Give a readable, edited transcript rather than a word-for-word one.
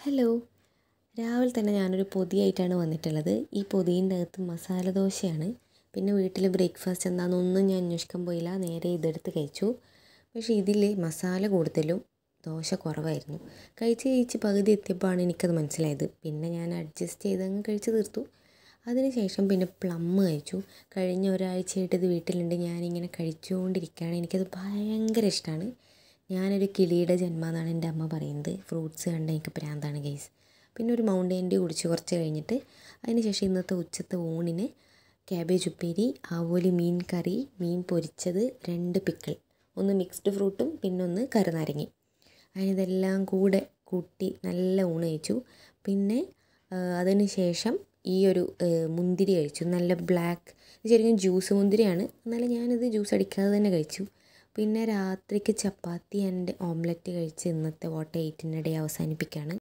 Hello, രാവിലെ തന്നെ ഞാനൊരു പൊതിയായിട്ടാണ് വന്നിട്ടുള്ളത്. ഈ പൊതിൻ്റെ അകത്ത് മസാല ദോശയാണ്. പിന്നെ വീട്ടിൽ ബ്രേക്ക്ഫാസ്റ്റ് എന്താണെന്നൊന്നും ഞാൻ അന്വേഷിക്കാൻ പോയില്ല, നേരെ ഇതെടുത്ത് കഴിച്ചു. പക്ഷേ ഇതിൽ മസാല കൂടുതലും ദോശ കുറവായിരുന്നു. കഴിച്ച് പകുതി എത്തിയപ്പോഴാണ് എനിക്കത് മനസ്സിലായത്. പിന്നെ ഞാൻ അഡ്ജസ്റ്റ് ചെയ്തങ്ങ് കഴിച്ച് തീർത്തു. അതിനുശേഷം പിന്നെ പ്ലം കഴിച്ചു. കഴിഞ്ഞ ഒരാഴ്ചയായിട്ട് ഇത് വീട്ടിലുണ്ട്, ഞാനിങ്ങനെ കഴിച്ചുകൊണ്ടിരിക്കുകയാണ്. എനിക്കത് ഭയങ്കര ഇഷ്ടമാണ്. ഞാനൊരു കിളിയുടെ ജന്മമെന്നാണ് എൻ്റെ അമ്മ പറയുന്നത്. ഫ്രൂട്ട്സ് കണ്ട എനിക്ക് പ്രാന്താണ് ഗൈസ്. പിന്നെ ഒരു മൗണ്ടൻ ഡ്യൂ കുടിച്ച് കുറച്ച് കഴിഞ്ഞിട്ട് അതിനുശേഷം ഇന്നത്തെ ഉച്ചത്തെ ഊണിന് ക്യാബേജ് ഉപ്പേരി, ആവോലി മീൻ കറി, മീൻ പൊരിച്ചത്, 2 പിക്കിൾ, ഒന്ന് മിക്സ്ഡ് ഫ്രൂട്ടും പിന്നെ ഒന്ന് കരുനാരങ്ങയും. അതിനിതെല്ലാം കൂടെ കൂട്ടി നല്ല ഊണ് കഴിച്ചു. പിന്നെ അതിന് ശേഷം ഈ ഒരു മുന്തിരി കഴിച്ചു, നല്ല ബ്ലാക്ക്, ശരിക്കും ജ്യൂസ് മുന്തിരിയാണ്, എന്നാലും ഞാനിത് ജ്യൂസ് അടിക്കാതെ തന്നെ കഴിച്ചു. പിന്നെ രാത്രിക്ക് ചപ്പാത്തി ആൻഡ് ഓംലെറ്റ് കഴിച്ച് ഇന്നത്തെ വാട്ട് 8 ഡേ അവസാനിപ്പിക്കുകയാണ്.